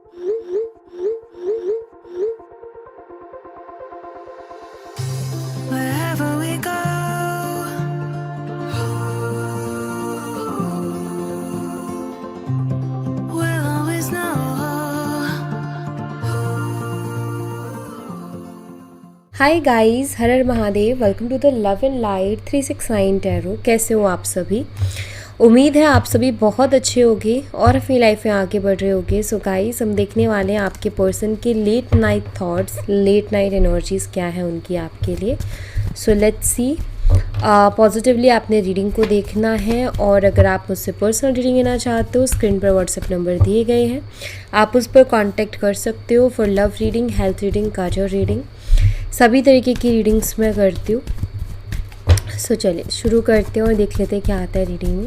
Wherever we go, we'll always know. Hi guys, Har Har Mahadev. Welcome to the love and light 369 tarot. कैसे हो आप सभी? उम्मीद है आप सभी बहुत अच्छे होंगे और अपनी लाइफ में आगे बढ़ रहे होंगे। सो गाइस, हम देखने वाले हैं आपके पर्सन के late night thoughts, late night energies क्या है उनकी आपके लिए। So let's see. पॉजिटिवली आपने रीडिंग को देखना है, और अगर आप मुझसे पर्सनल रीडिंग लेना चाहते हो, स्क्रीन पर व्हाट्सएप नंबर दिए गए हैं, आप उस पर कॉन्टैक्ट कर सकते हो for love reading, health reading, career reading. सभी तरीके की रीडिंग्स मैं करती हूँ। सो चलिए शुरू करते हैं और देख लेते हैं क्या आता है रीडिंग में।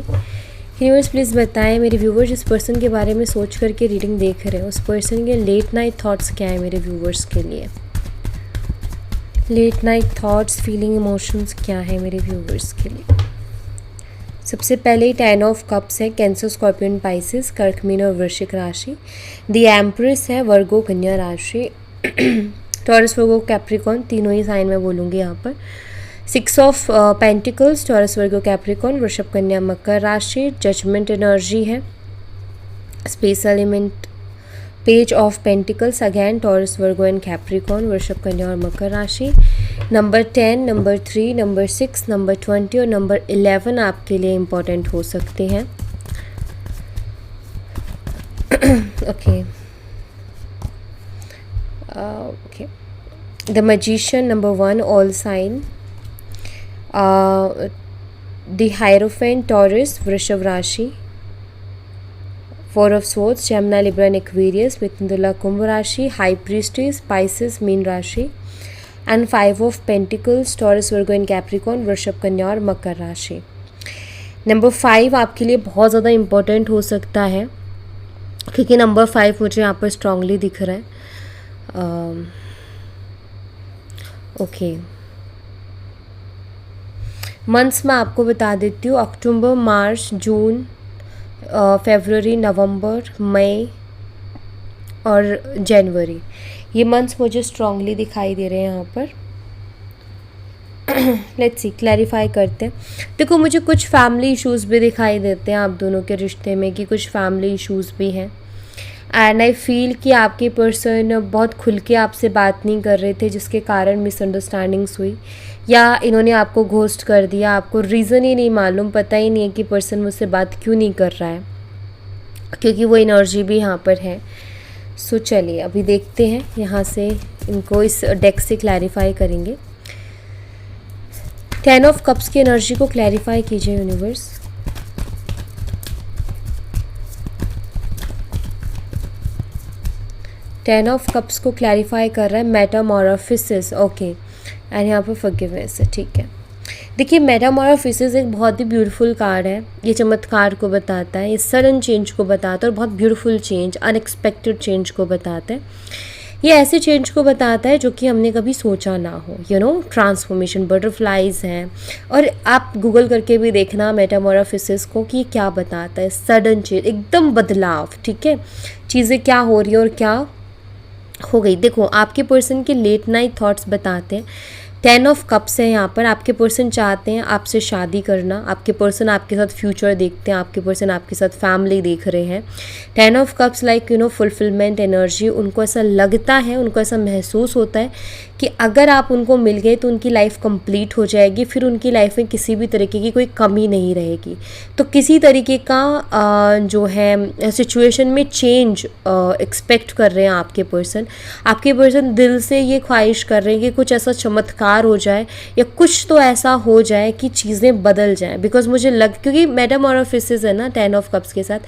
यूनिवर्स प्लीज़ बताएं मेरे व्यूवर्स जिस पर्सन के बारे में सोच करके रीडिंग देख रहे हैं, उस पर्सन के लेट नाइट थॉट्स क्या है मेरे व्यूवर्स के लिए। Late night thoughts, feeling, emotions क्या है मेरे व्यूवर्स के लिए। सबसे पहले 10 ऑफ कप्स है, कैंसर, स्कॉर्पियन, पाइसेस, कर्क, मीन और वृश्चिक राशि। द एम्प्रेस है, वर्गो, कन्या राशि, टॉरस, वर्गो, कैप्रिकॉन, तीनों ही साइन में बोलूँगी यहाँ पर। 6 of pentacles, taurus, Virgo, Capricorn, वृषभ, कन्या, मकर राशि। जजमेंट एनर्जी है, space element, page of pentacles, again taurus, Virgo and Capricorn, वृषभ, कन्या और मकर राशि। नंबर 10, नंबर 3, नंबर 6, नंबर 20 और नंबर 11 आपके लिए इम्पोर्टेंट हो सकते हैं। Okay okay. The Magician, number 1, all sign. The Hierophant, Taurus, Vrishab Rashi. 4 of Swords, Gemini, Libra and Aquarius, Mithun, Kumbh Rashi. High Priestess, Pisces, Meen Rashi. And 5 of Pentacles, Taurus, Virgo and Capricorn, वृषभ, कन्या और मकर राशि। Number 5 आपके लिए बहुत ज़्यादा important हो सकता है, क्योंकि नंबर 5 मुझे यहाँ पर स्ट्रांगली दिख रहा है। ओके, मंथ्स मैं आपको बता देती हूँ। अक्टूबर, मार्च, जून, फरवरी, नवंबर, मई और जनवरी, ये मंथ्स मुझे स्ट्रांगली दिखाई दे रहे हैं यहाँ पर। लेट्स सी, क्लैरिफाई करते हैं। देखो, मुझे कुछ फैमिली इश्यूज़ भी दिखाई देते हैं आप दोनों के रिश्ते में, कि कुछ फैमिली इश्यूज़ भी हैं। एंड आई फील कि आपके पर्सन बहुत खुल के आपसे बात नहीं कर रहे थे, जिसके कारण मिसअंडरस्टैंडिंग्स हुई, या इन्होंने आपको घोस्ट कर दिया। आपको रीज़न ही नहीं मालूम, पता ही नहीं है कि पर्सन मुझसे बात क्यों नहीं कर रहा है, क्योंकि वो एनर्जी भी यहाँ पर है। सो चलिए अभी देखते हैं, यहाँ से इनको इस डेक से क्लैरिफाई करेंगे। 10 ऑफ कप्स की एनर्जी को क्लैरिफाई कीजिए यूनिवर्स। टेन ऑफ कप्स को क्लैरिफाई कर रहा है मेटामॉर्फोसिस, ओके, एंड यहाँ पर फॉरगिवनेस है, ठीक है। देखिए, मेटामॉर्फोसिस एक बहुत ही ब्यूटीफुल कार्ड है। ये चमत्कार को बताता है, ये सडन चेंज को बताता है, और बहुत ब्यूटीफुल चेंज, अनएक्सपेक्टेड चेंज को बताता है। ये ऐसे चेंज को बताता है जो कि हमने कभी सोचा ना हो, यू नो, ट्रांसफॉर्मेशन, बटरफ्लाइज हैं। और आप गूगल करके भी देखना मेटामॉर्फोसिस को कि ये क्या बताता है। सडन चेंज, एकदम बदलाव, ठीक है, चीज़ें क्या हो रही है और क्या हो गई। देखो, आपके पर्सन के लेट नाइट थॉट्स बताते हैं। 10 ऑफ कप्स है यहाँ पर। आपके पर्सन चाहते हैं आपसे शादी करना, आपके पर्सन आपके साथ फ्यूचर देखते हैं, आपके पर्सन आपके साथ फैमिली देख रहे हैं। 10 of cups like, you know, fulfilment energy. उनको ऐसा लगता है, उनको ऐसा महसूस होता है कि अगर आप उनको मिल गए तो उनकी लाइफ कंप्लीट हो जाएगी, फिर उनकी लाइफ में किसी भी तरीके की कोई कमी नहीं रहेगी। तो किसी तरीके का जो है सिचुएशन में चेंज एक्सपेक्ट कर रहे हैं आपके पर्सन। आपके पर्सन दिल से ये ख्वाहिश कर रहे हैं कि कुछ ऐसा चमत्कार हो जाए, या कुछ तो ऐसा हो जाए कि चीज़ें बदल जाएं। बिकॉज मुझे क्योंकि मेटामॉर्फोसिस है ना 10 ऑफ कप्स के साथ,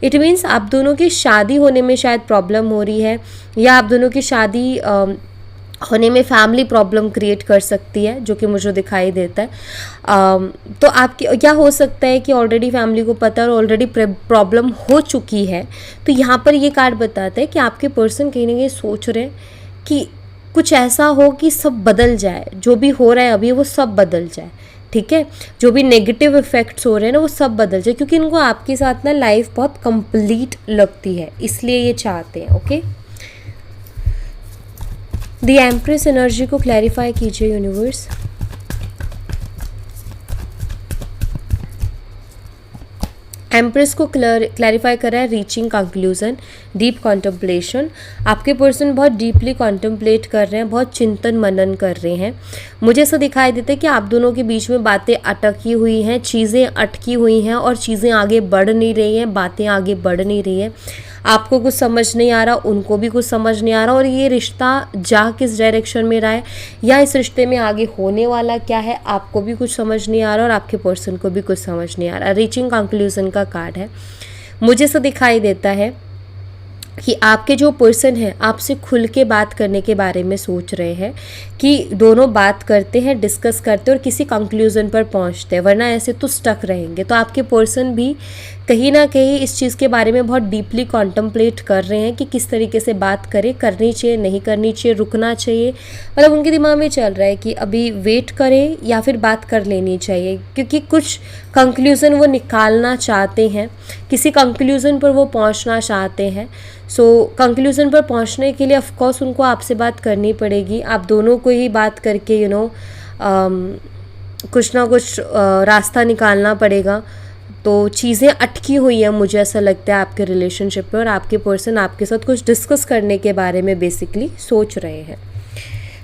इट मीन्स आप दोनों की शादी होने में शायद प्रॉब्लम हो रही है, या आप दोनों की शादी होने में फैमिली प्रॉब्लम क्रिएट कर सकती है, जो कि मुझे दिखाई देता है। तो आपकी क्या हो सकता है कि ऑलरेडी फैमिली को पता है और ऑलरेडी प्रॉब्लम हो चुकी है। तो यहाँ पर ये कार्ड बताता है कि आपके पर्सन कहीं ना कहीं सोच रहे हैं कि कुछ ऐसा हो कि सब बदल जाए, जो भी हो रहा है अभी वो सब बदल जाए, ठीक है, जो भी नेगेटिव इफेक्ट्स हो रहे हैं ना वो सब बदल जाए, क्योंकि इनको आपके साथ ना लाइफ बहुत कंप्लीट लगती है, इसलिए ये चाहते हैं। ओके, द एम्प्रेस एनर्जी को क्लैरिफाई कीजिए यूनिवर्स। एम्प्रेस को क्लैरिफाई कर रहा है रीचिंग कंक्लूजन, डीप कॉन्टम्पलेशन। आपके पर्सन बहुत डीपली कॉन्टम्पलेट कर रहे हैं, बहुत चिंतन मनन कर रहे हैं। मुझे ऐसा दिखाई देता है कि आप दोनों के बीच में बातें अटकी हुई हैं, चीज़ें अटकी हुई हैं और चीज़ें आगे बढ़ नहीं रही हैं, बातें आगे बढ़ नहीं रही हैं। आपको कुछ समझ नहीं आ रहा, उनको भी कुछ समझ नहीं आ रहा, और ये रिश्ता जा किस डायरेक्शन में रहा है या इस रिश्ते में आगे होने वाला क्या है, आपको भी कुछ समझ नहीं आ रहा और आपके पर्सन को भी कुछ समझ नहीं आ रहा। रीचिंग कंक्लूजन का कार्ड है। मुझे ऐसा दिखाई देता है कि आपके जो पर्सन है आपसे खुल के बात करने के बारे में सोच रहे हैं, कि दोनों बात करते हैं, डिस्कस करते हैं और किसी कंक्लूजन पर पहुंचते हैं, वरना ऐसे तो स्टक रहेंगे। तो आपके पर्सन भी कहीं ना कहीं इस चीज़ के बारे में बहुत डीपली कॉन्टम्पलेट कर रहे हैं कि किस तरीके से बात करें, करनी चाहिए, नहीं करनी चाहिए, रुकना चाहिए। मतलब उनके दिमाग में चल रहा है कि अभी वेट करें या फिर बात कर लेनी चाहिए, क्योंकि कुछ कंक्लूज़न वो निकालना चाहते हैं, किसी कंक्लूज़न पर वो पहुंचना चाहते हैं। सो कंक्लूज़न पर पहुंचने के लिए ऑफ कोर्स उनको आपसे बात करनी पड़ेगी। आप दोनों को ही बात करके कुछ ना कुछ रास्ता निकालना पड़ेगा। तो चीज़ें अटकी हुई हैं, मुझे ऐसा लगता है आपके रिलेशनशिप में, और आपके पर्सन आपके साथ कुछ डिस्कस करने के बारे में बेसिकली सोच रहे हैं।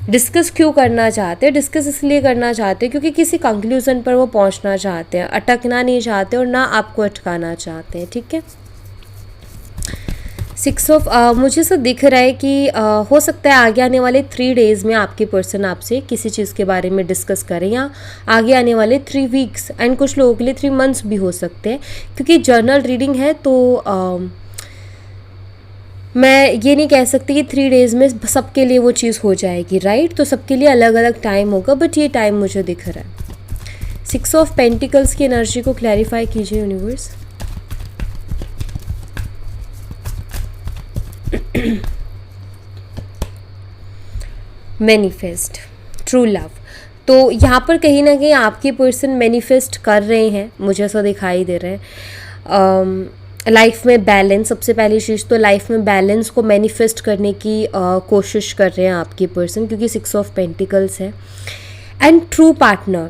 डिस्कस क्यों करना चाहते हैं? डिस्कस इसलिए करना चाहते हैं क्योंकि किसी कंक्लूज़न पर वो पहुंचना चाहते हैं, अटकना नहीं चाहते और ना आपको अटकाना चाहते हैं। ठीक है, 6 ऑफ मुझे ऐसा दिख रहा है कि हो सकता है आगे आने वाले 3 डेज़ में आपके पर्सन आपसे किसी चीज़ के बारे में डिस्कस करें, या आगे आने वाले 3 वीक्स, एंड कुछ लोगों के लिए 3 मंथ्स भी हो सकते हैं, क्योंकि जर्नल रीडिंग है। तो मैं ये नहीं कह सकती कि 3 डेज़ में सबके लिए वो चीज़ हो जाएगी, राइट? तो सबके लिए अलग अलग टाइम होगा, बट ये टाइम मुझे दिख रहा है। 6 ऑफ पेंटिकल्स की एनर्जी को क्लैरिफाई कीजिए यूनिवर्स। Manifest true love. तो यहाँ पर कहीं ना कहीं आपके पर्सन मैनिफेस्ट कर रहे हैं, मुझे ऐसा दिखाई दे रहा है। लाइफ में बैलेंस, सबसे पहली चीज़ तो लाइफ में बैलेंस को मैनिफेस्ट करने की कोशिश कर रहे हैं आपके पर्सन, क्योंकि 6 ऑफ पेंटिकल्स है। एंड ट्रू पार्टनर,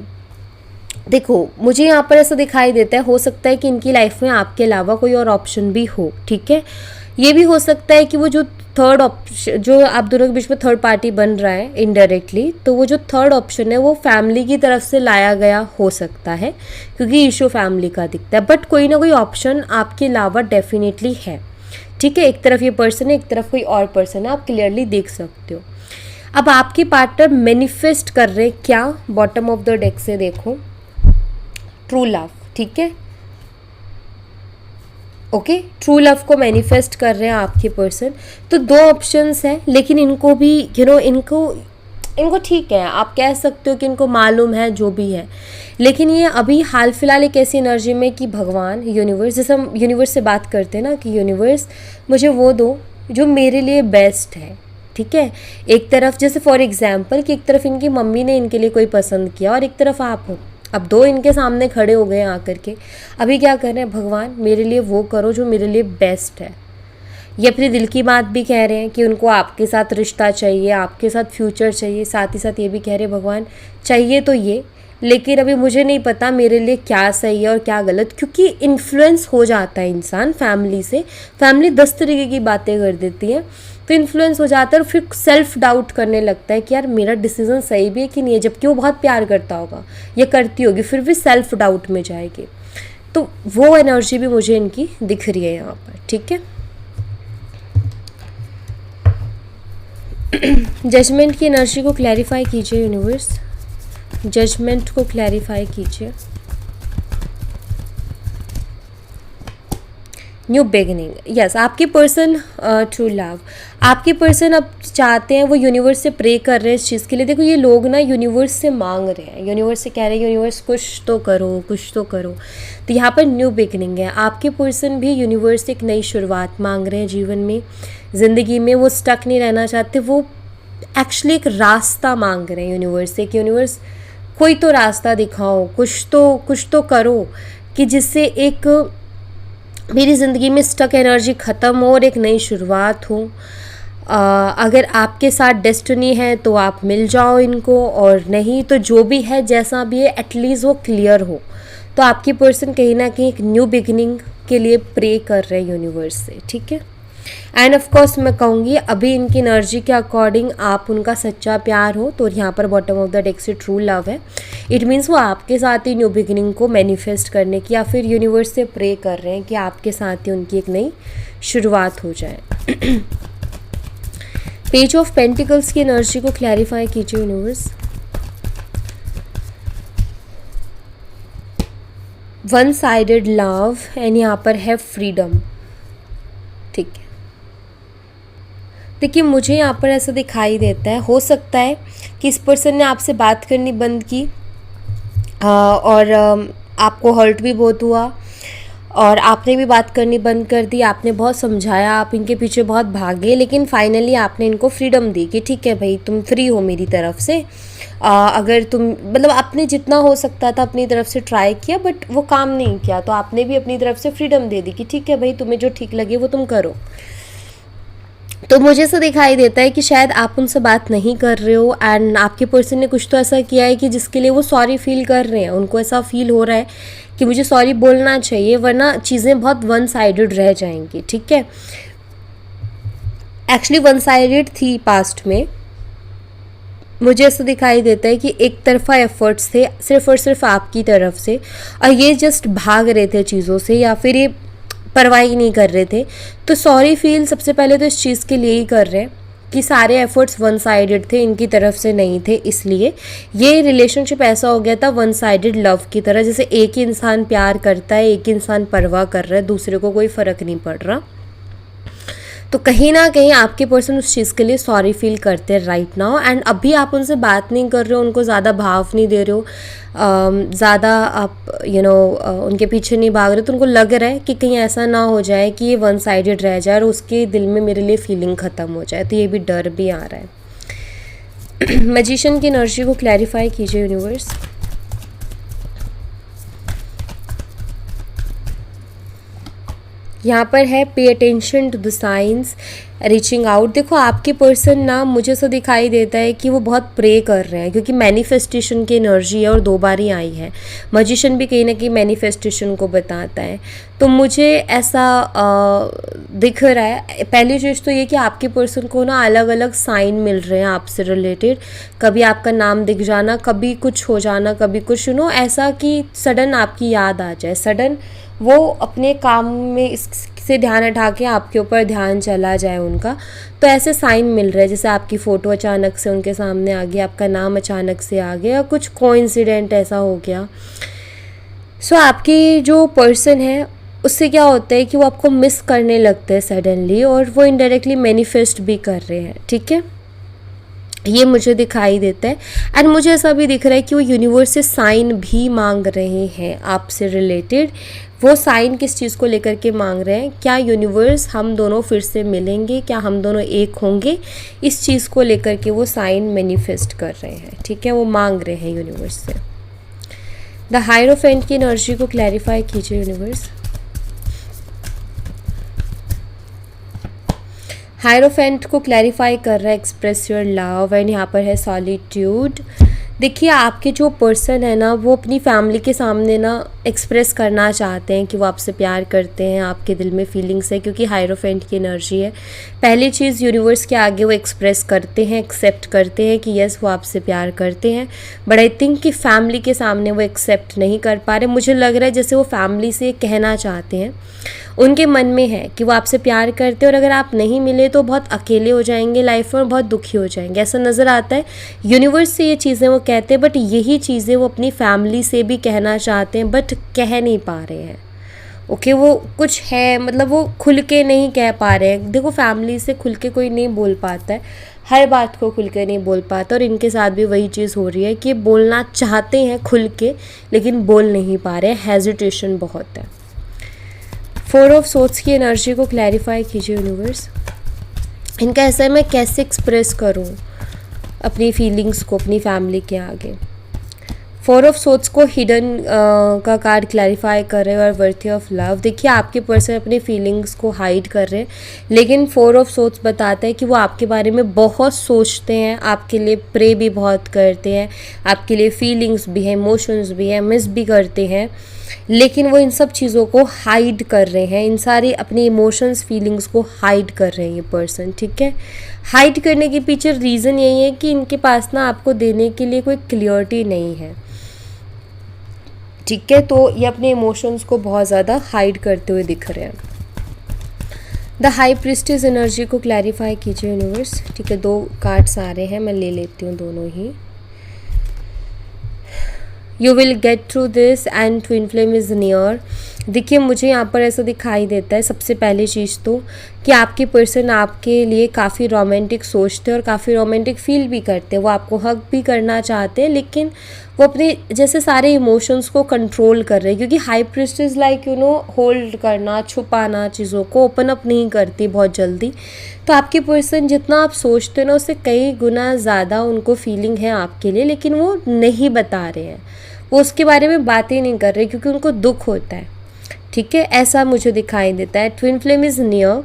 देखो मुझे यहाँ पर ऐसा दिखाई देता है, हो सकता है कि इनकी लाइफ में आपके अलावा कोई और ऑप्शन भी हो। ठीक है, ये भी हो सकता है कि वो जो थर्ड ऑप्शन, जो आप दोनों के बीच में थर्ड पार्टी बन रहा है इनडायरेक्टली, तो वो जो थर्ड ऑप्शन है वो फैमिली की तरफ से लाया गया हो सकता है, क्योंकि इशू फैमिली का दिखता है। बट कोई ना कोई ऑप्शन आपके अलावा डेफिनेटली है। ठीक है, एक तरफ ये पर्सन है, एक तरफ कोई और पर्सन है, आप क्लियरली देख सकते हो। अब आपके पार्टनर मैनिफेस्ट कर रहे हैं क्या? बॉटम ऑफ द डेक से देखो, ट्रू लव। ठीक है, ओके, ट्रू लव को मैनिफेस्ट कर रहे हैं आपके पर्सन। तो 2 ऑप्शंस हैं, लेकिन इनको भी इनको ठीक है, आप कह सकते हो कि इनको मालूम है जो भी है, लेकिन ये अभी हाल फिलहाल एक ऐसी एनर्जी में कि भगवान, यूनिवर्स, जैसे हम यूनिवर्स से बात करते हैं ना कि यूनिवर्स मुझे वो दो जो मेरे लिए बेस्ट है। ठीक है, एक तरफ जैसे फॉर एग्जाम्पल कि एक तरफ इनकी मम्मी ने इनके लिए कोई पसंद किया और एक तरफ आप हो। अब 2 इनके सामने खड़े हो गए आकर के, अभी क्या कर रहे हैं? भगवान मेरे लिए वो करो जो मेरे लिए बेस्ट है। ये अपने दिल की बात भी कह रहे हैं कि उनको आपके साथ रिश्ता चाहिए, आपके साथ फ्यूचर चाहिए, साथ ही साथ ये भी कह रहे हैं भगवान चाहिए तो ये, लेकिन अभी मुझे नहीं पता मेरे लिए क्या सही है और क्या गलत, क्योंकि इन्फ्लुएंस हो जाता है इंसान फैमिली से। फैमिली 10 तरीके की बातें कर देती है, तो इन्फ्लुएंस हो जाता है और फिर सेल्फ डाउट करने लगता है कि यार मेरा डिसीजन सही भी है कि नहीं है, जबकि वो बहुत प्यार करता होगा या करती होगी, फिर भी सेल्फ डाउट में जाएगी। तो वो एनर्जी भी मुझे इनकी दिख रही है यहाँ पर। ठीक है, जजमेंट की एनर्जी को क्लैरिफाई कीजिए यूनिवर्स। जजमेंट को क्लैरिफाई कीजिए। न्यू बिगिनिंग, यस, आपके पर्सन ट्रू लव, आपके पर्सन अब चाहते हैं, वो यूनिवर्स से प्रे कर रहे हैं इस चीज़ के लिए। देखो ये लोग ना यूनिवर्स से मांग रहे हैं, यूनिवर्स से कह रहे हैं यूनिवर्स कुछ तो करो, कुछ तो करो। तो यहाँ पर न्यू बिगिनिंग है। आपके पर्सन भी यूनिवर्स से एक नई शुरुआत मांग रहे हैं जीवन में, ज़िंदगी में। वो स्टक नहीं रहना चाहते, वो एक्चुअली एक रास्ता मांग रहे हैं यूनिवर्स से कि यूनिवर्स कोई तो रास्ता दिखाओ, कुछ तो करो कि जिससे एक मेरी ज़िंदगी में स्टक एनर्जी ख़त्म हो और एक नई शुरुआत हो। अगर आपके साथ डेस्टिनी है तो आप मिल जाओ इनको, और नहीं तो जो भी है जैसा भी है एटलीस्ट वो क्लियर हो। तो आपकी पर्सन कहीं ना कहीं एक न्यू बिगिनिंग के लिए प्रे कर रहे हैं यूनिवर्स से, ठीक है। एंड ऑफ कोर्स मैं कहूँगी अभी इनकी एनर्जी के अकॉर्डिंग आप उनका सच्चा प्यार हो, तो यहाँ पर बॉटम ऑफ द डेक से ट्रू लव है। इट मीन्स वो आपके साथ ही न्यू बिगिनिंग को मैनिफेस्ट करने की या फिर यूनिवर्स से प्रे कर रहे हैं कि आपके साथ ही उनकी एक नई शुरुआत हो जाए। पेज ऑफ पेंटिकल्स की एनर्जी को क्लैरिफाई कीजिए universe. One sided love and यहाँ पर है फ्रीडम, ठीक है। देखिए मुझे यहाँ पर ऐसा दिखाई देता है, हो सकता है कि इस पर्सन ने आपसे बात करनी बंद की और आपको हर्ट भी बहुत हुआ और आपने भी बात करनी बंद कर दी। आपने बहुत समझाया, आप इनके पीछे बहुत भागे, लेकिन फाइनली आपने इनको फ्रीडम दी कि ठीक है भाई तुम फ्री हो मेरी तरफ से। अगर तुम मतलब आपने जितना हो सकता था अपनी तरफ से ट्राई किया बट वो काम नहीं किया, तो आपने भी अपनी तरफ से फ्रीडम दे दी कि ठीक है भाई तुम्हें जो ठीक लगे वो तुम करो। तो मुझे ऐसा दिखाई देता है कि शायद आप उनसे बात नहीं कर रहे हो एंड आपके पर्सन ने कुछ तो ऐसा किया है कि जिसके लिए वो सॉरी फील कर रहे हैं। उनको ऐसा फील हो रहा है कि मुझे सॉरी बोलना चाहिए वरना चीज़ें बहुत वन साइडेड रह जाएंगी, ठीक है। एक्चुअली वन साइडेड थी पास्ट में। मुझे ऐसा दिखाई देता है कि एक तरफा एफर्ट्स थे सिर्फ और सिर्फ आपकी तरफ से, और ये जस्ट भाग रहे थे चीज़ों से या फिर ये परवाह ही नहीं कर रहे थे। तो सॉरी फील सबसे पहले तो इस चीज़ के लिए ही कर रहे हैं कि सारे एफर्ट्स वन साइडेड थे, इनकी तरफ से नहीं थे, इसलिए ये रिलेशनशिप ऐसा हो गया था वन साइडेड लव की तरह। जैसे एक ही इंसान प्यार करता है, एक ही इंसान परवाह कर रहा है, दूसरे को कोई फ़र्क नहीं पड़ रहा। तो कहीं ना कहीं आपके पर्सन उस चीज़ के लिए सॉरी फील करते हैं राइट नाउ। एंड अभी आप उनसे बात नहीं कर रहे हो, उनको ज़्यादा भाव नहीं दे रहे हो, ज़्यादा आप उनके पीछे नहीं भाग रहे। तो उनको लग रहा है कि कहीं ऐसा ना हो जाए कि ये वन साइडेड रह जाए और उसके दिल में मेरे लिए फीलिंग ख़त्म हो जाए। तो ये भी डर भी आ रहा है। मैजिशियन की एनर्जी को क्लैरिफाई कीजिए यूनिवर्स। यहाँ पर है pay attention to the science, reaching out. देखो आपके पर्सन ना मुझे ऐसा दिखाई देता है कि वो बहुत प्रे कर रहे हैं, क्योंकि मैनिफेस्टेशन की एनर्जी है और 2 बार ही आई है। मैजिशियन भी कहीं ना कहीं मैनिफेस्टेशन को बताता है। तो मुझे ऐसा दिख रहा है, पहली चीज़ तो ये कि आपके पर्सन को ना अलग अलग साइन मिल रहे हैं आपसे रिलेटेड। कभी आपका नाम दिख जाना, कभी कुछ हो जाना, कभी कुछ ऐसा कि सडन आपकी याद आ जाए, सडन वो अपने काम में इससे ध्यान हटा के आपके ऊपर ध्यान चला जाए उनका। तो ऐसे साइन मिल रहे हैं, जैसे आपकी फ़ोटो अचानक से उनके सामने आ गई, आपका नाम अचानक से आ गया, कुछ कोइंसिडेंट ऐसा हो गया। सो आपकी जो पर्सन है उससे क्या होता है कि वो आपको मिस करने लगते हैं सडनली, और वो इनडायरेक्टली मैनिफेस्ट भी कर रहे हैं, ठीक है। ये मुझे दिखाई देता है। एंड मुझे ऐसा भी दिख रहा है कि वो यूनिवर्स से साइन भी मांग रहे हैं आपसे रिलेटेड। वो साइन किस चीज़ को लेकर के मांग रहे हैं? क्या यूनिवर्स हम दोनों फिर से मिलेंगे, क्या हम दोनों एक होंगे? इस चीज़ को लेकर के वो साइन मैनिफेस्ट कर रहे हैं, ठीक है, वो मांग रहे हैं यूनिवर्स से। द हायरोफेंट की एनर्जी को क्लैरिफाई कीजिए यूनिवर्स। हायरोफेंट को क्लैरिफाई कर रहा है एक्सप्रेस योर लव, एंड यहाँ पर है सॉलिट्यूड। देखिए आपके जो पर्सन है ना वो अपनी फैमिली के सामने ना एक्सप्रेस करना चाहते हैं कि वो आपसे प्यार करते हैं, आपके दिल में फीलिंग्स है, क्योंकि हायरोफेंट की एनर्जी है। पहली चीज़ यूनिवर्स के आगे वो एक्सप्रेस करते हैं, एक्सेप्ट करते हैं कि यस वो आपसे प्यार करते हैं, बट आई थिंक कि फैमिली के सामने वो एक्सेप्ट नहीं कर पा रहे। मुझे लग रहा है जैसे वो फैमिली से कहना चाहते हैं, उनके मन में है कि वो आपसे प्यार करते हैं और अगर आप नहीं मिले तो बहुत अकेले हो जाएंगे लाइफ में और बहुत दुखी हो जाएंगे, ऐसा नज़र आता है। यूनिवर्स से ये चीज़ें वो कहते हैं, बट यही चीज़ें वो अपनी फैमिली से भी कहना चाहते हैं बट कह नहीं पा रहे हैं। ओके वो कुछ है, मतलब वो खुल के नहीं कह पा रहे हैं। देखो फैमिली से खुल के कोई नहीं बोल पाता है, हर बात को खुल के नहीं बोल पाता, और इनके साथ भी वही चीज़ हो रही है कि बोलना चाहते हैं खुल के लेकिन बोल नहीं पा रहे हैं, हेजिटेशन बहुत है। 4 ऑफ सोर्ड्स की एनर्जी को क्लैरिफाई कीजिए यूनिवर्स। इनका ऐसा है मैं कैसे एक्सप्रेस करूं अपनी फीलिंग्स को अपनी फैमिली के आगे। फोर ऑफ सोट्स को हिडन का कार्ड क्लैरिफाई कर रहे हैं और वर्थी ऑफ लव। देखिए आपके पर्सन अपनी फीलिंग्स को हाइड कर रहे हैं, लेकिन फोर ऑफ सोट्स बताता है कि वो आपके बारे में बहुत सोचते हैं, आपके लिए प्रे भी बहुत करते हैं, आपके लिए फीलिंग्स भी हैं, इमोशंस भी हैं, मिस भी करते हैं, लेकिन वो इन सब चीज़ों को हाइड कर रहे हैं, इन सारी अपनी इमोशंस फीलिंग्स को हाइड कर रहे हैं ये पर्सन। ठीक है, हाइड करने के पीछे रीज़न यही है कि इनके पास ना आपको देने के लिए कोई क्लियरिटी नहीं है। ठीक है, तो ये अपने इमोशंस को बहुत ज़्यादा हाइड करते हुए दिख रहे हैं। द हाई प्रिस्टेस एनर्जी को क्लैरिफाई कीजिए यूनिवर्स। ठीक है, 2 कार्ड्स आ रहे हैं, मैं ले लेती हूँ दोनों ही। You will get through this and twin flame is near. देखिए मुझे यहाँ पर ऐसा दिखाई देता है, सबसे पहली चीज़ तो कि आपके पर्सन आपके लिए काफ़ी रोमांटिक सोचते हैं और काफ़ी रोमांटिक फील भी करते हैं। वो आपको हग भी करना चाहते हैं, लेकिन वो अपने जैसे सारे इमोशंस को कंट्रोल कर रहे हैं, क्योंकि हाई प्रिस्टेस लाइक होल्ड करना, छुपाना, चीज़ों को ओपन अप नहीं करती बहुत जल्दी। तो आपके पर्सन जितना आप सोचते हैं ना, उससे कई गुना ज़्यादा उनको फीलिंग है आपके लिए, लेकिन वो नहीं बता रहे हैं, वो उसके बारे में बात ही नहीं कर रहे क्योंकि उनको दुख होता है। ठीक है, ऐसा मुझे दिखाई देता है। Twin flame is near.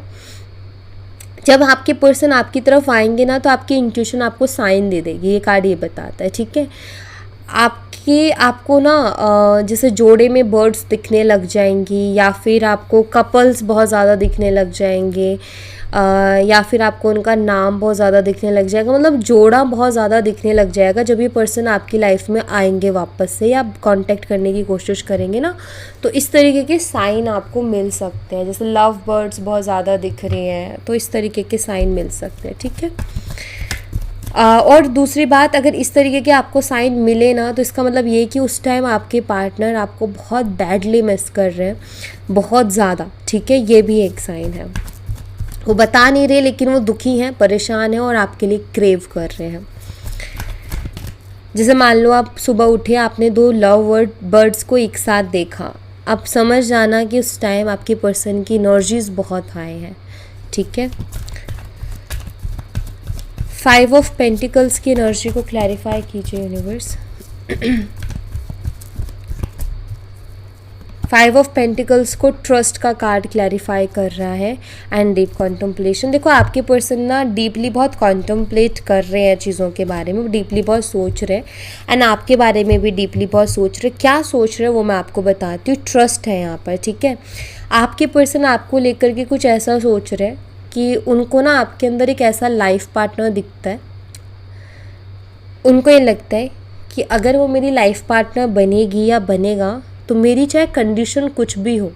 जब आपके पर्सन आपकी तरफ आएंगे ना, तो आपकी इंट्यूशन आपको साइन दे देगी, ये कार्ड ये बताता है। ठीक है, आपको ना जैसे जोड़े में बर्ड्स दिखने लग जाएंगी, या फिर आपको कपल्स बहुत ज़्यादा दिखने लग जाएंगे, या फिर आपको उनका नाम बहुत ज़्यादा दिखने लग जाएगा, मतलब जोड़ा बहुत ज़्यादा दिखने लग जाएगा जब ये पर्सन आपकी लाइफ में आएंगे वापस से, या कांटेक्ट करने की कोशिश करेंगे ना, तो इस तरीके के साइन आपको मिल सकते हैं। जैसे लव बर्ड्स बहुत ज़्यादा दिख रहे हैं, तो इस तरीके के साइन मिल सकते हैं। ठीक है, और दूसरी बात, अगर इस तरीके के आपको साइन मिले ना, तो इसका मतलब ये कि उस टाइम आपके पार्टनर आपको बहुत बैडली मिस कर रहे हैं, बहुत ज़्यादा। ठीक है, ये भी एक साइन है। वो बता नहीं रहे, लेकिन वो दुखी हैं, परेशान हैं और आपके लिए क्रेव कर रहे हैं। जैसे मान लो आप सुबह उठे, आपने 2 लव बर्ड्स को एक साथ देखा, आप समझ जाना कि उस टाइम आपके पर्सन की एनर्जीज बहुत हाई है। ठीक है, 5 ऑफ पेंटिकल्स की एनर्जी को क्लैरिफाई कीजिए यूनिवर्स। 5 ऑफ पेंटिकल्स को ट्रस्ट का कार्ड क्लैरिफाई कर रहा है एंड डीप कॉन्टम्पलेशन। देखो आपके पर्सन ना डीपली बहुत कॉन्टम्पलेट कर रहे हैं चीज़ों के बारे में, डीपली बहुत सोच रहे हैं, एंड आपके बारे में भी डीपली बहुत सोच रहे हैं। क्या सोच रहे हैं वो मैं आपको बताती हूँ। ट्रस्ट है यहाँ पर। ठीक है, आपके पर्सन आपको लेकर के कुछ ऐसा सोच रहे हैं कि उनको ना आपके अंदर एक ऐसा लाइफ पार्टनर दिखता है, उनको ये लगता है कि अगर वो मेरी लाइफ पार्टनर बनेगी या बनेगा, तो मेरी चाहे कंडीशन कुछ भी हो,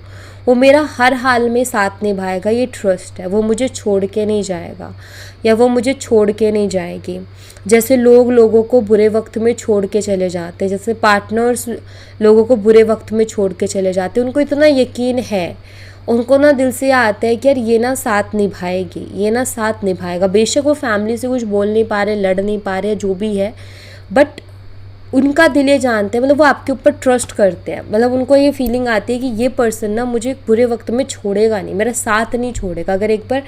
वो मेरा हर हाल में साथ निभाएगा। ये ट्रस्ट है, वो मुझे छोड़ के नहीं जाएगा या वो मुझे छोड़ के नहीं जाएगी। जैसे लोग लोगों को बुरे वक्त में छोड़ के चले जाते हैं, जैसे पार्टनर्स लोगों को बुरे वक्त में छोड़ के चले जाते हैं, उनको इतना यकीन है, उनको ना दिल से आता है कि यार ये ना साथ निभाएगी, ये ना साथ निभाएगा। बेशक वो फैमिली से कुछ बोल नहीं पा रहे, लड़ नहीं पा रहे, जो भी है, बट उनका दिल ये जानते हैं, मतलब वो आपके ऊपर ट्रस्ट करते हैं, मतलब उनको ये फीलिंग आती है कि ये पर्सन ना मुझे बुरे वक्त में छोड़ेगा नहीं, मेरा साथ नहीं छोड़ेगा, अगर एक बार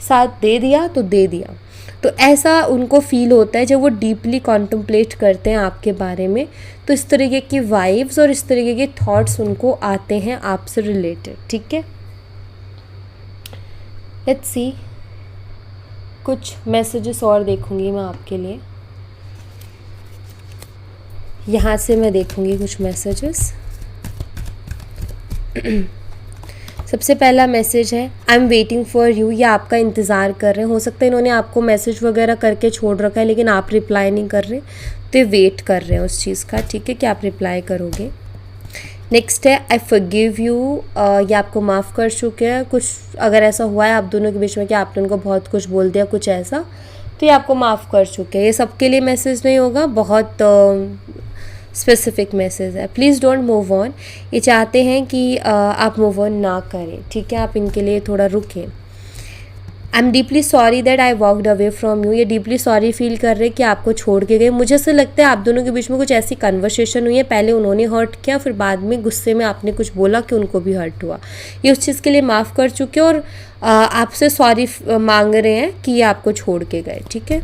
साथ दे दिया तो दे दिया। तो ऐसा उनको फील होता है जब वो डीपली कॉन्टम्पलेट करते हैं आपके बारे में। तो इस तरीके की वाइब्स और इस तरीके के थॉट्स उनको आते हैं आपसे रिलेटेड। ठीक है, लेट्स सी, कुछ मैसेजेस और देखूंगी मैं आपके लिए। यहाँ से मैं देखूंगी कुछ मैसेजेस। सबसे पहला मैसेज है, I am waiting for you. ये आपका इंतज़ार कर रहे हैं। हो सकता है इन्होंने आपको मैसेज वगैरह करके छोड़ रखा है, लेकिन आप रिप्लाई नहीं कर रहे, तो ये वेट कर रहे हैं उस चीज़ का। ठीक है, कि आप रिप्लाई करोगे। नेक्स्ट है, आई फॉरगिव यू। ये आपको माफ़ कर चुके हैं। कुछ अगर ऐसा हुआ है आप दोनों के बीच में कि आपने उनको बहुत कुछ बोल दिया, कुछ ऐसा, तो ये आपको माफ़ कर चुके हैं। ये सबके लिए मैसेज नहीं होगा, बहुत स्पेसिफिक मैसेज है। Please don't move on. ये चाहते हैं कि आप मूव ऑन ना करें। ठीक है, आप इनके लिए थोड़ा रुकें। I am deeply sorry that I walked away from you. ये डीपली सॉरी फील कर रहे हैं कि आपको छोड़ के गए। मुझे ऐसा लगता है आप दोनों के बीच में कुछ ऐसी कन्वर्सेशन हुई है, पहले उन्होंने हर्ट किया, फिर बाद में गुस्से में आपने कुछ बोला कि उनको भी हर्ट हुआ। ये उस चीज़ के लिए माफ़ कर चुके और आपसे सॉरी मांग रहे हैं कि ये आपको छोड़ के गए। ठीक है,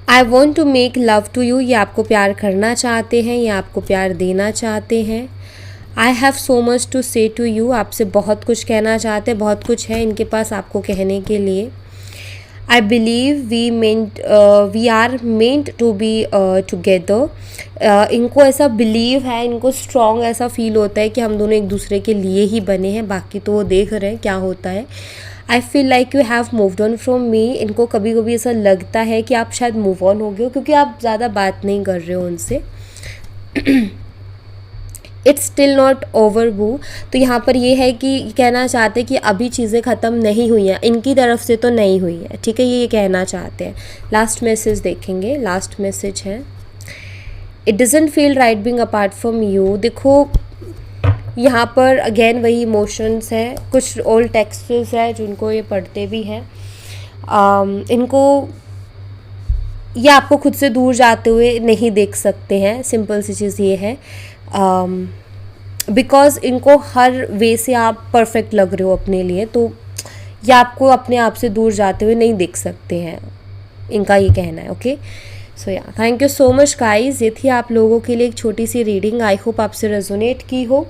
I want to make love to you, ये आपको प्यार करना चाहते हैं, ये आपको प्यार देना चाहते हैं। I have so much to say to you, आपसे बहुत कुछ कहना चाहते हैं, बहुत कुछ है इनके पास आपको कहने के लिए। I believe we are meant to be together, इनको ऐसा बिलीव है, इनको स्ट्रॉन्ग ऐसा फील होता है कि हम दोनों एक दूसरे के लिए ही बने हैं, बाकी तो वो देख रहे हैं क्या होता है। I feel like you have moved on from me, इनको कभी कभी ऐसा लगता है कि आप शायद मूव ऑन हो गए हो क्योंकि आप ज़्यादा बात नहीं कर रहे हो उनसे। इट्स स्टिल नॉट ओवर वो, तो यहाँ पर ये है कि कहना चाहते हैं कि अभी चीज़ें ख़त्म नहीं हुई हैं, इनकी तरफ से तो नहीं हुई है, ठीक है, ये कहना चाहते हैं। लास्ट मैसेज देखेंगे, लास्ट मैसेज है it doesn't feel right being apart from you. देखो यहाँ पर अगेन वही इमोशंस है, कुछ ओल्ड टेक्स्ट्स है जिनको ये पढ़ते भी हैं। इनको ये आपको खुद से दूर जाते हुए नहीं देख सकते हैं, सिंपल सी चीज़ ये है। बिकॉज इनको हर वे से आप परफेक्ट लग रहे हो अपने लिए, तो ये आपको अपने आप से दूर जाते हुए नहीं देख सकते हैं, इनका ये कहना है। ओके, सो या thank you so much guys, ये थी आप लोगों के लिए एक छोटी सी रीडिंग। आई होप आपसे रेजोनेट की हो,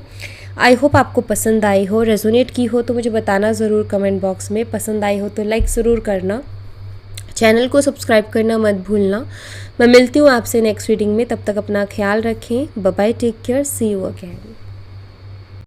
आई होप आपको पसंद आई हो। रेजोनेट की हो तो मुझे बताना ज़रूर कमेंट बॉक्स में, पसंद आई हो तो लाइक ज़रूर करना, चैनल को सब्सक्राइब करना मत भूलना। मैं मिलती हूँ आपसे नेक्स्ट रीडिंग में, तब तक अपना ख्याल रखें। Bye bye, take care, see you again.